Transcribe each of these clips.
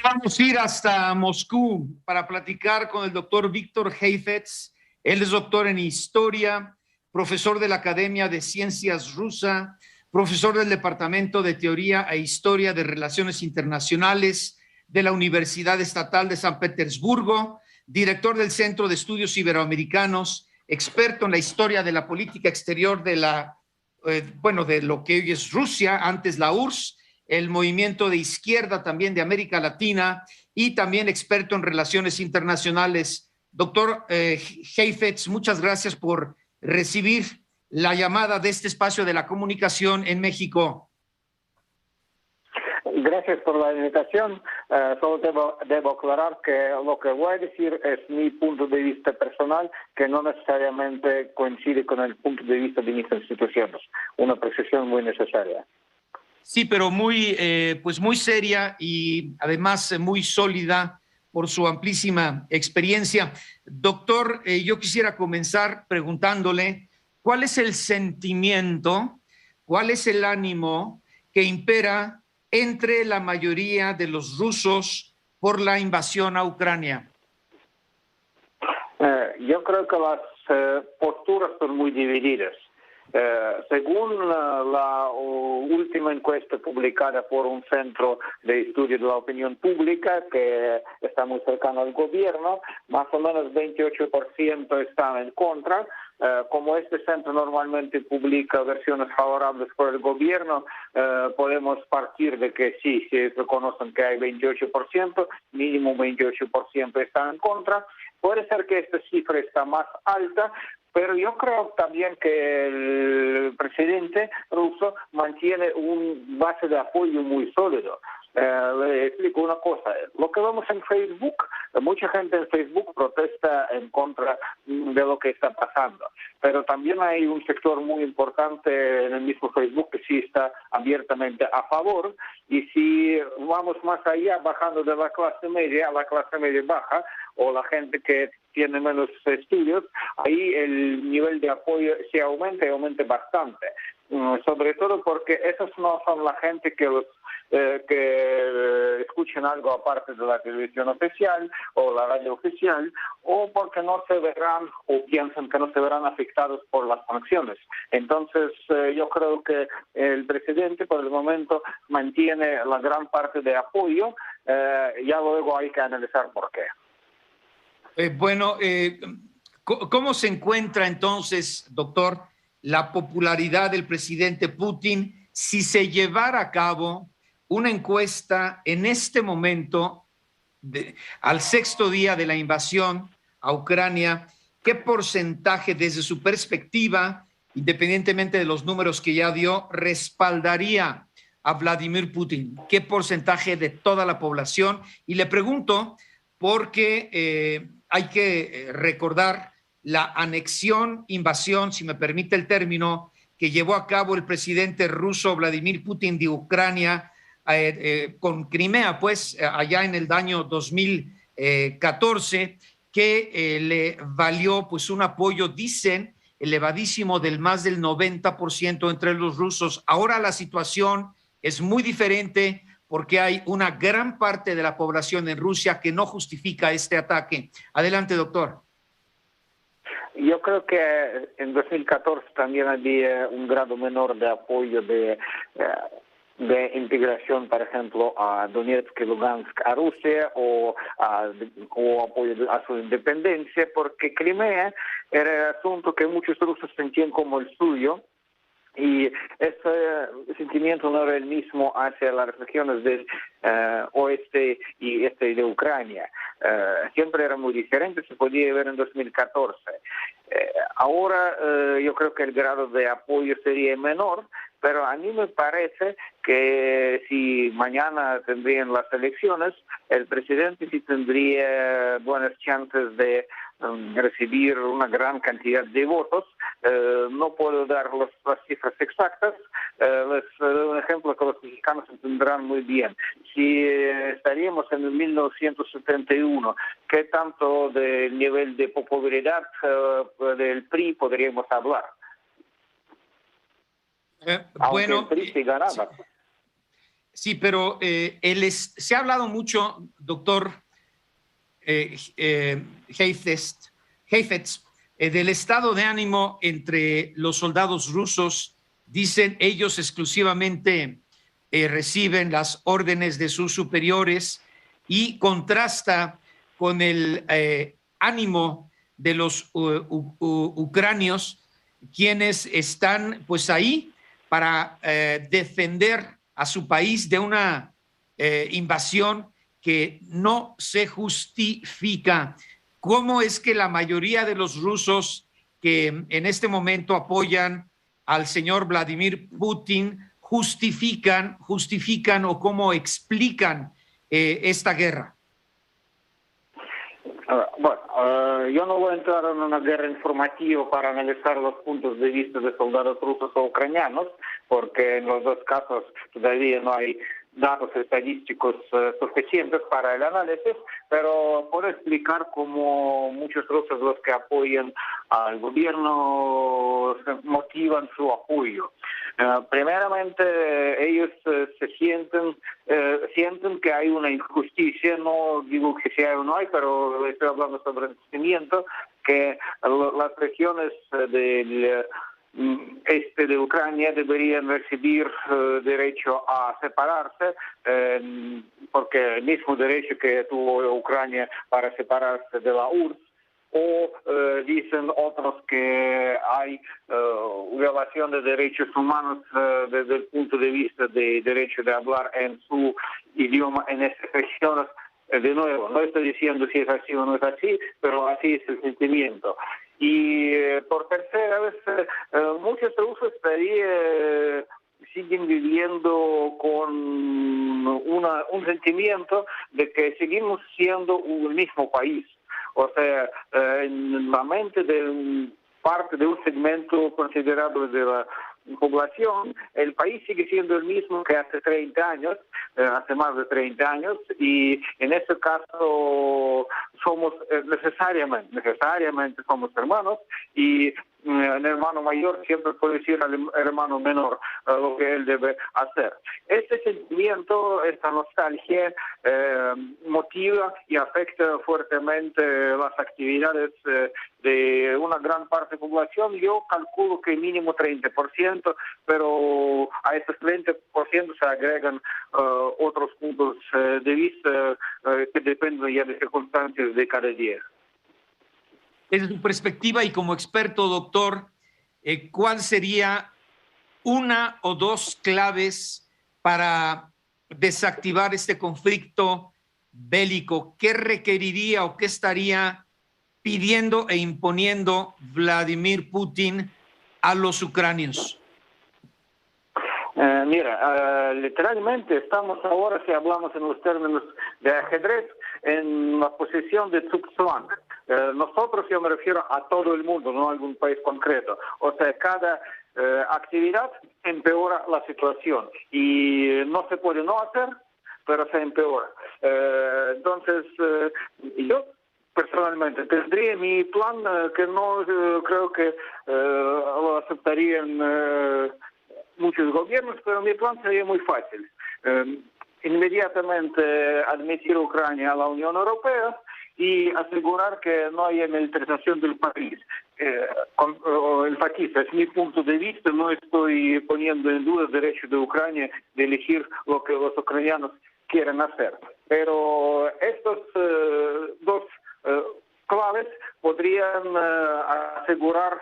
Vamos a ir hasta Moscú para platicar con el doctor Víctor Heifetz. Él es doctor en historia, profesor de la Academia de Ciencias Rusa, profesor del Departamento de Teoría e Historia de Relaciones Internacionales de la Universidad Estatal de San Petersburgo, director del Centro de Estudios Iberoamericanos, experto en la historia de la política exterior de de lo que hoy es Rusia, antes la URSS, el movimiento de izquierda también de América Latina y también experto en relaciones internacionales. Doctor Heifetz, muchas gracias por recibir la llamada de este espacio de la comunicación en México. Gracias por la invitación. Solo debo aclarar que lo que voy a decir es mi punto de vista personal, que no necesariamente coincide con el punto de vista de mis instituciones. Una precisión muy necesaria. Sí, pero muy seria y además muy sólida por su amplísima experiencia. Doctor, yo quisiera comenzar preguntándole cuál es el sentimiento, cuál es el ánimo que impera entre la mayoría de los rusos por la invasión a Ucrania. Yo creo que las posturas son muy divididas. Según la última encuesta publicada por un centro de estudio de la opinión pública que está muy cercano al gobierno, más o menos 28% están en contra. Como este centro normalmente publica versiones favorables por el gobierno, podemos partir de que sí, se reconocen que hay 28%, mínimo 28% están en contra. Puede ser que esta cifra está más alta, pero yo creo también que el presidente ruso mantiene un base de apoyo muy sólido. Le explico una cosa. Lo que vemos en Facebook, mucha gente en Facebook protesta en contra de lo que está pasando. Pero también hay un sector muy importante en el mismo Facebook que sí está abiertamente a favor. Y si vamos más allá, bajando de la clase media a la clase media baja, o la gente que tiene menos estudios, ahí el nivel de apoyo se aumenta y aumenta bastante. Sobre todo porque esos no son la gente que escuchen algo aparte de la televisión oficial o la radio oficial, o porque no se verán o piensan que no se verán afectados por las sanciones. Entonces yo creo que el presidente por el momento mantiene la gran parte de apoyo, ya luego hay que analizar por qué. ¿Cómo se encuentra entonces, doctor, la popularidad del presidente Putin si se llevara a cabo una encuesta en este momento, al sexto día de la invasión a Ucrania? ¿Qué porcentaje, desde su perspectiva, independientemente de los números que ya dio, respaldaría a Vladimir Putin? ¿Qué porcentaje de toda la población? Y le pregunto porque hay que recordar la anexión, invasión, si me permite el término, que llevó a cabo el presidente ruso Vladimir Putin de Ucrania con Crimea, allá en el año 2014, que le valió un apoyo, dicen, elevadísimo del más del 90% entre los rusos. Ahora la situación es muy diferente porque hay una gran parte de la población en Rusia que no justifica este ataque. Adelante, doctor. Yo creo que en 2014 también había un grado menor de apoyo de integración, por ejemplo, a Donetsk y Lugansk a Rusia o apoyo a su independencia, porque Crimea era el asunto que muchos rusos sentían como el suyo. Y ese sentimiento no era el mismo hacia las regiones del oeste y este de Ucrania. Siempre era muy diferente, se podía ver en 2014. Ahora yo creo que el grado de apoyo sería menor, pero a mí me parece que si mañana tendrían las elecciones, el presidente sí tendría buenas chances de recibir una gran cantidad de votos. No puedo dar las cifras exactas. Les doy un ejemplo que los mexicanos entenderán muy bien. Si estaríamos en el 1971, ¿qué tanto del nivel de popularidad del PRI podríamos hablar? Aunque el PRI sí ganaba. Sí, pero se ha hablado mucho, doctor Heifetz, del estado de ánimo entre los soldados rusos. Dicen ellos exclusivamente reciben las órdenes de sus superiores y contrasta con el ánimo de los ucranios, quienes están pues ahí para defender a su país de una invasión que no se justifica. ¿Cómo es que la mayoría de los rusos que en este momento apoyan al señor Vladimir Putin justifican o cómo explican esta guerra? Bueno, yo no voy a entrar en una guerra informativa para analizar los puntos de vista de soldados rusos o ucranianos, porque en los dos casos todavía no hay datos estadísticos suficientes para el análisis, pero puedo explicar cómo muchos rusos, los que apoyan al gobierno, motivan su apoyo. Primeramente, ellos sienten que hay una injusticia, no digo que sí hay o no hay, pero estoy hablando sobre el sentimiento, que las regiones del este de Ucrania deberían recibir derecho a separarse, porque el mismo derecho que tuvo Ucrania para separarse de la URSS, o dicen otros que hay violación de derechos humanos desde el punto de vista de derecho de hablar en su idioma en esas regiones. De nuevo, no estoy diciendo si es así o no es así, pero así es el sentimiento. Y por tercera vez, muchos rusos siguen viviendo con un sentimiento de que seguimos siendo un mismo país. O sea, en la mente de parte de un segmento considerable de la población, el país sigue siendo el mismo que hace 30 años, hace más de 30 años, y en este caso somos necesariamente somos hermanos, y el hermano mayor siempre puede decir al hermano menor lo que él debe hacer. Este sentimiento, esta nostalgia, motiva y afecta fuertemente las actividades de una gran parte de la población. Yo calculo que mínimo 30%, pero a estos 30% se agregan otros puntos de vista que dependen ya de circunstancias de cada día. Desde su perspectiva y como experto, doctor, ¿cuál sería una o dos claves para desactivar este conflicto bélico? ¿Qué requeriría o qué estaría pidiendo e imponiendo Vladimir Putin a los ucranios? Literalmente estamos ahora, si hablamos en los términos de ajedrez, en la posición de Zugzwang. Nosotros, yo me refiero a todo el mundo, no a algún país concreto. O sea, cada actividad empeora la situación y no se puede no hacer, pero se empeora. Entonces, yo personalmente tendría mi plan que no creo que lo aceptarían muchos gobiernos, pero mi plan sería muy fácil. Inmediatamente admitir a Ucrania a la Unión Europea y asegurar que no haya militarización del país. Enfatizo, es mi punto de vista, no estoy poniendo en duda el derecho de Ucrania de elegir lo que los ucranianos quieren hacer. Pero estos dos claves podrían asegurar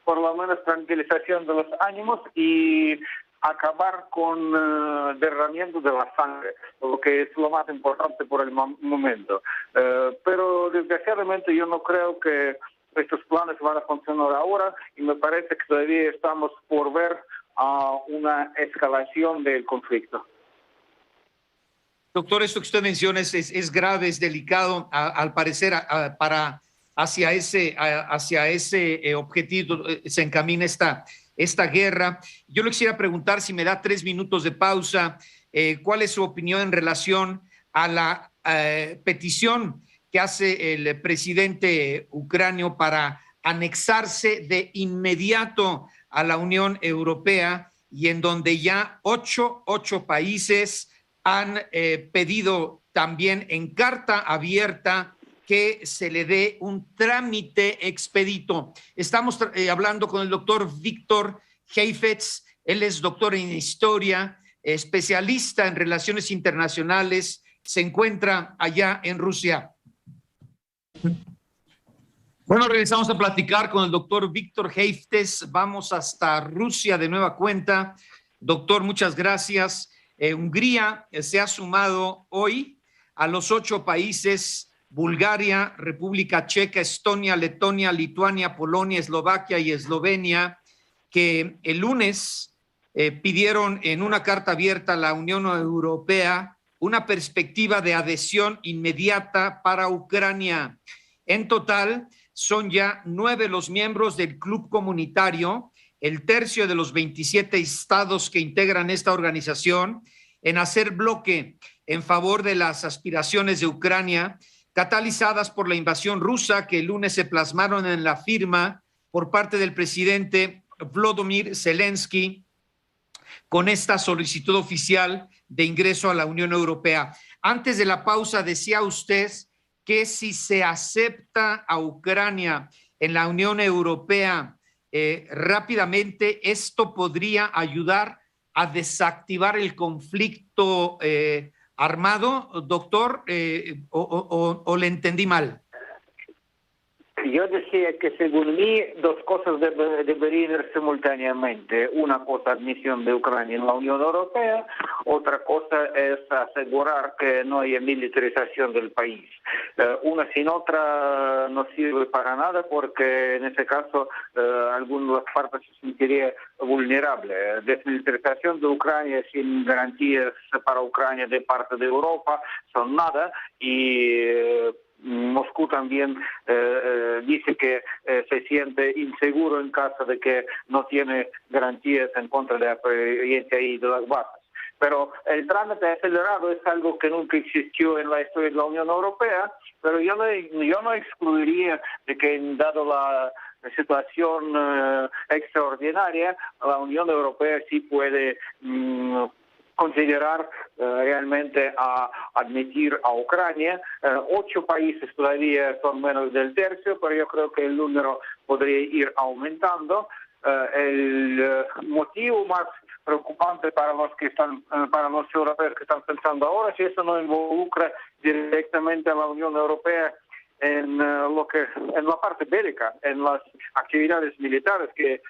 por lo menos tranquilización de los ánimos y acabar con derramamiento de la sangre, lo que es lo más importante por el momento. Pero desgraciadamente yo no creo que estos planes van a funcionar ahora y me parece que todavía estamos por ver una escalación del conflicto. Doctor, esto que usted menciona es grave, es delicado, al parecer hacia ese objetivo se encamina esta guerra. Yo le quisiera preguntar, si me da 3 minutos de pausa, ¿cuál es su opinión en relación a la petición que hace el presidente ucranio para anexarse de inmediato a la Unión Europea y en donde ya ocho países han pedido también en carta abierta que se le dé un trámite expedito. Estamos hablando con el doctor Víctor Heifetz. Él es doctor en historia, especialista en relaciones internacionales, se encuentra allá en Rusia. Bueno, regresamos a platicar con el doctor Víctor Heifetz. Vamos hasta Rusia de nueva cuenta. Doctor, muchas gracias. Hungría se ha sumado hoy a los 8 países: Bulgaria, República Checa, Estonia, Letonia, Lituania, Polonia, Eslovaquia y Eslovenia, que el lunes pidieron en una carta abierta a la Unión Europea una perspectiva de adhesión inmediata para Ucrania. En total, son ya 9 los miembros del club comunitario, el tercio de los 27 estados que integran esta organización, en hacer bloque en favor de las aspiraciones de Ucrania, catalizadas por la invasión rusa, que el lunes se plasmaron en la firma por parte del presidente Volodymyr Zelensky con esta solicitud oficial de ingreso a la Unión Europea. Antes de la pausa, decía usted que si se acepta a Ucrania en la Unión Europea rápidamente, esto podría ayudar a desactivar el conflicto armado, doctor, o le entendí mal. Yo decía que según mí 2 cosas deberían ir simultáneamente. Una cosa, admisión de Ucrania en la Unión Europea. Otra cosa es asegurar que no haya militarización del país. Una sin otra no sirve para nada, porque en ese caso alguna de las partes se sentiría vulnerable. Desmilitarización de Ucrania sin garantías para Ucrania de parte de Europa son nada, y Moscú también dice que se siente inseguro en caso de que no tiene garantías en contra de la presencia y de las bases. Pero el trámite acelerado es algo que nunca existió en la historia de la Unión Europea, pero yo no excluiría de que, dado la situación extraordinaria, la Unión Europea sí puede considerar realmente a admitir a Ucrania. 8 países todavía son menos del tercio, pero yo creo que el número podría ir aumentando. El motivo más preocupante para los europeos que están pensando ahora, si eso no involucra directamente a la Unión Europea en la parte bélica, en las actividades militares que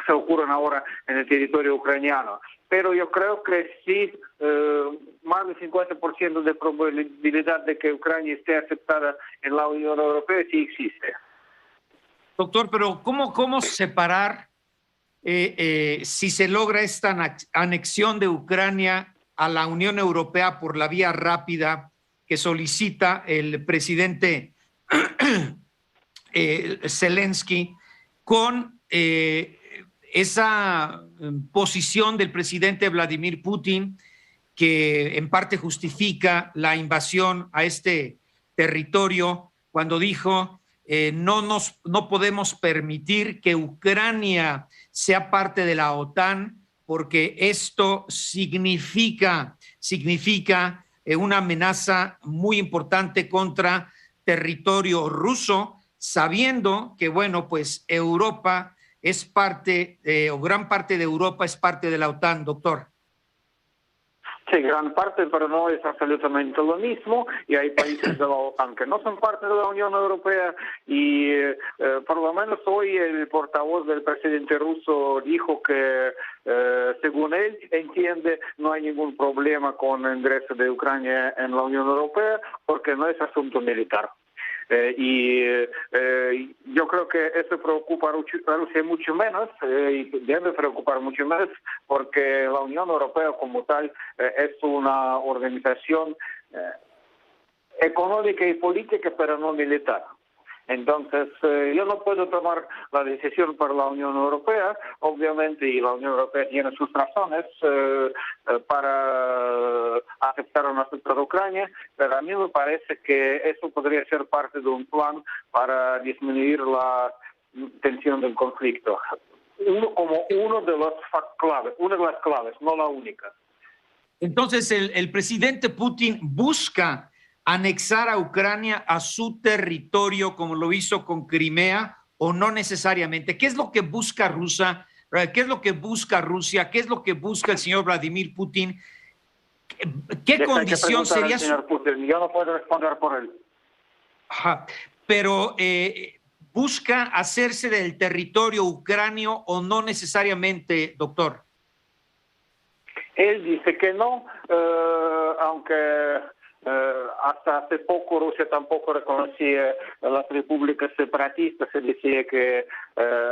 se ocurren ahora en el territorio ucraniano. Pero yo creo que sí, más del 50% de probabilidad de que Ucrania esté aceptada en la Unión Europea sí existe. Doctor, pero ¿cómo separar si se logra esta anexión de Ucrania a la Unión Europea por la vía rápida que solicita el presidente Zelensky, con esa posición del presidente Vladimir Putin, que en parte justifica la invasión a este territorio cuando dijo no podemos permitir que Ucrania sea parte de la OTAN porque esto significa una amenaza muy importante contra territorio ruso, sabiendo que, bueno, pues Europa es parte, o gran parte de Europa es parte de la OTAN, doctor. Sí, gran parte, pero no es absolutamente lo mismo, y hay países de la OTAN que no son parte de la Unión Europea, y por lo menos hoy el portavoz del presidente ruso dijo que según él entiende no hay ningún problema con el ingreso de Ucrania en la Unión Europea porque no es asunto militar. Yo creo que eso preocupa a Rusia mucho menos, y debe preocupar mucho más, porque la Unión Europea como tal es una organización económica y política, pero no militar. Entonces, yo no puedo tomar la decisión por la Unión Europea, obviamente, y la Unión Europea tiene sus razones para aceptar o no aceptar a Ucrania, pero a mí me parece que eso podría ser parte de un plan para disminuir la tensión del conflicto. como uno de los claves, una de las claves, no la única. Entonces, el presidente Putin busca anexar a Ucrania a su territorio, como lo hizo con Crimea, o no necesariamente. ¿Qué es lo que busca Rusia? ¿Qué es lo que busca Rusia? ¿Qué es lo que busca el señor Vladimir Putin? ¿Qué condición sería? Señor Putin, yo no puedo responder por él. Ajá. Pero busca hacerse del territorio ucranio o no necesariamente, doctor. Él dice que no, aunque hasta hace poco Rusia tampoco reconocía las repúblicas separatistas, se decía que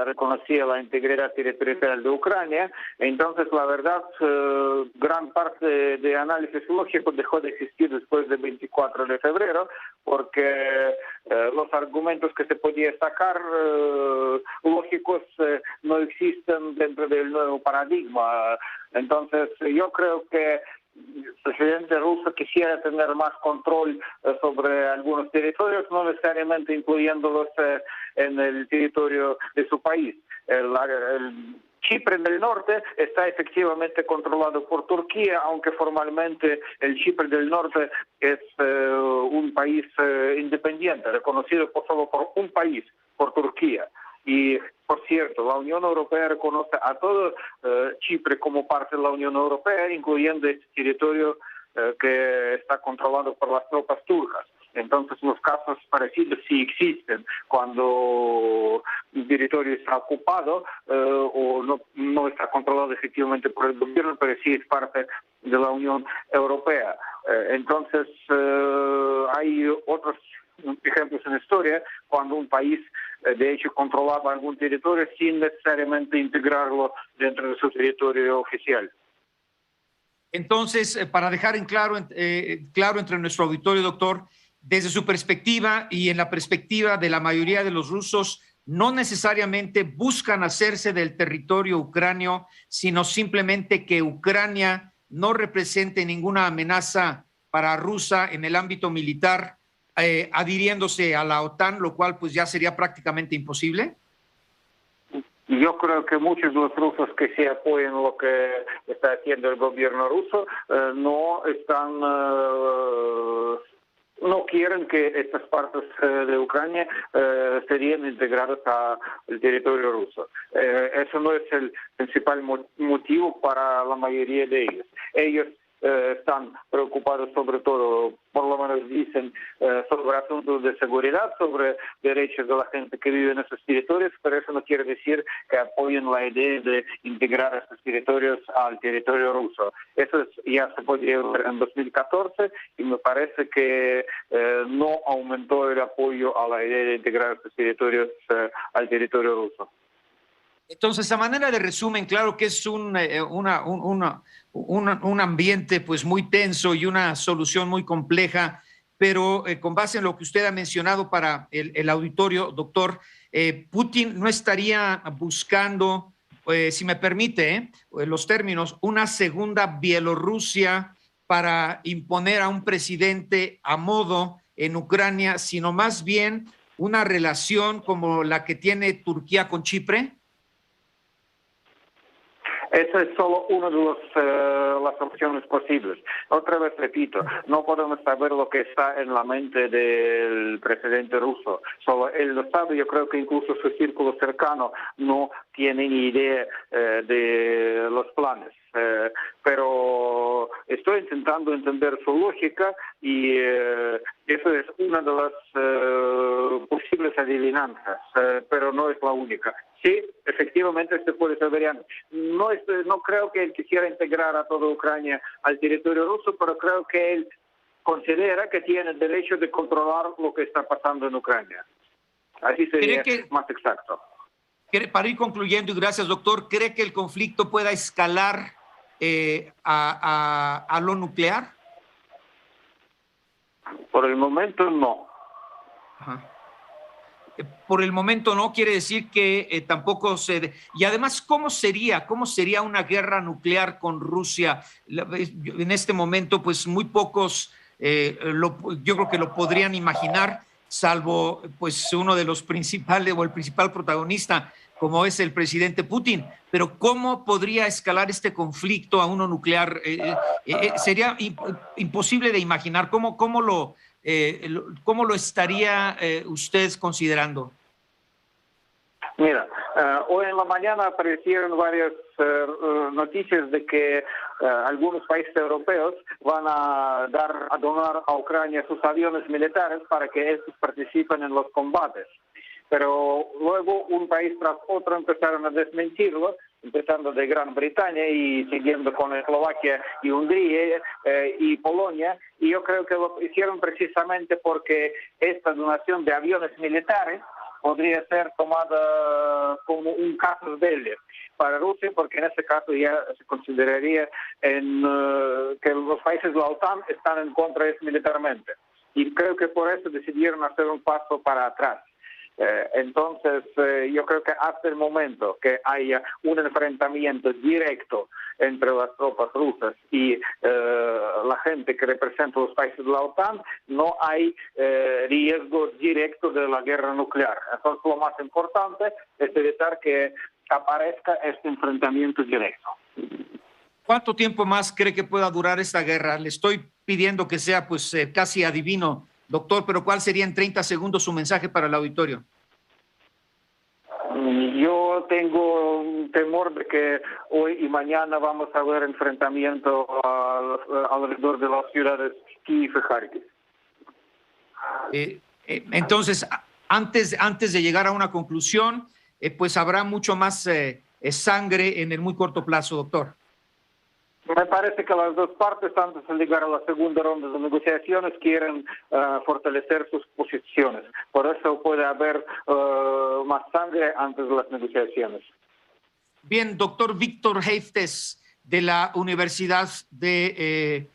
reconocía la integridad territorial de Ucrania. Entonces, la verdad, gran parte de análisis lógico dejó de existir después del 24 de febrero, porque los argumentos que se podían sacar lógicos no existen dentro del nuevo paradigma. Entonces, yo creo que el presidente ruso quisiera tener más control sobre algunos territorios, no necesariamente incluyéndolos en el territorio de su país. El Chipre del Norte está efectivamente controlado por Turquía, aunque formalmente el Chipre del Norte es un país independiente, reconocido solo por un país, por Turquía. Y, por cierto, la Unión Europea reconoce a todo Chipre como parte de la Unión Europea, incluyendo este territorio que está controlado por las tropas turcas. Entonces, los casos parecidos sí existen cuando el territorio está ocupado o no está controlado efectivamente por el gobierno, pero sí es parte de la Unión Europea. Entonces, hay otros ejemplos en la historia cuando un país de hecho controlaba algún territorio sin necesariamente integrarlo dentro de su territorio oficial. Entonces, para dejar en claro entre nuestro auditorio, doctor, desde su perspectiva y en la perspectiva de la mayoría de los rusos, no necesariamente buscan hacerse del territorio ucranio, sino simplemente que Ucrania no represente ninguna amenaza para Rusia en el ámbito militar, adhiriéndose a la OTAN, lo cual pues ya sería prácticamente imposible. Yo creo que muchos de los rusos que se apoyan lo que está haciendo el gobierno ruso no quieren que estas partes de Ucrania serían integradas al territorio ruso. Eso no es el principal motivo para la mayoría de ellos. Ellos están preocupados sobre todo, por lo menos dicen, sobre asuntos de seguridad, sobre derechos de la gente que vive en esos territorios, pero eso no quiere decir que apoyen la idea de integrar estos territorios al territorio ruso. Eso ya se podía ver en 2014 y me parece que no aumentó el apoyo a la idea de integrar estos territorios al territorio ruso. Entonces, a manera de resumen, claro que es un ambiente pues muy tenso y una solución muy compleja, pero con base en lo que usted ha mencionado para el auditorio, doctor, Putin no estaría buscando, si me permite, los términos, una segunda Bielorrusia para imponer a un presidente a modo en Ucrania, sino más bien una relación como la que tiene Turquía con Chipre. Eso es solo una de las opciones posibles. Otra vez repito, no podemos saber lo que está en la mente del presidente ruso. Solo él lo sabe. Yo creo que incluso su círculo cercano no tiene ni idea de los planes. Pero estoy intentando entender su lógica y eso es una de las posibles adivinanzas, pero no es la única. Sí, efectivamente se puede saber. No creo que él quisiera integrar a toda Ucrania al territorio ruso, pero creo que él considera que tiene el derecho de controlar lo que está pasando en Ucrania. Así sería más exacto. Para ir concluyendo, y gracias, doctor, ¿cree que el conflicto pueda escalar a lo nuclear? Por el momento no. Ajá. Por el momento no, quiere decir que tampoco se... Y además, ¿cómo sería una guerra nuclear con Rusia? En este momento, pues muy pocos, yo creo que lo podrían imaginar, salvo pues uno de los principales o el principal protagonista, como es el presidente Putin. Pero ¿cómo podría escalar este conflicto a uno nuclear? Sería imposible de imaginar. ¿Cómo lo estaría usted considerando? Mira, hoy en la mañana aparecieron varias noticias de que algunos países europeos van a donar a Ucrania sus aviones militares para que estos participen en los combates. Pero luego un país tras otro empezaron a desmentirlo, empezando de Gran Bretaña y siguiendo con Eslovaquia y Hungría y Polonia. Y yo creo que lo hicieron precisamente porque esta donación de aviones militares podría ser tomada como un casus belli para Rusia, porque en ese caso ya se consideraría que los países de la OTAN están en contra de eso militarmente. Y creo que por eso decidieron hacer un paso para atrás. Entonces, yo creo que hasta el momento que haya un enfrentamiento directo entre las tropas rusas y la gente que representa los países de la OTAN, no hay riesgo directo de la guerra nuclear. Entonces, lo más importante es evitar que aparezca este enfrentamiento directo. ¿Cuánto tiempo más cree que pueda durar esta guerra? Le estoy pidiendo que sea pues casi adivino, doctor, pero ¿cuál sería en 30 segundos su mensaje para el auditorio? Yo tengo un temor de que hoy y mañana vamos a ver enfrentamiento alrededor de las ciudades Kiev y Kharkiv. Entonces, antes de llegar a una conclusión, pues habrá mucho más sangre en el muy corto plazo, doctor. Me parece que las dos partes, antes de llegar a la segunda ronda de negociaciones, quieren fortalecer sus posiciones. Por eso puede haber más sangre antes de las negociaciones. Bien, doctor Víctor Heiftes, de la Universidad de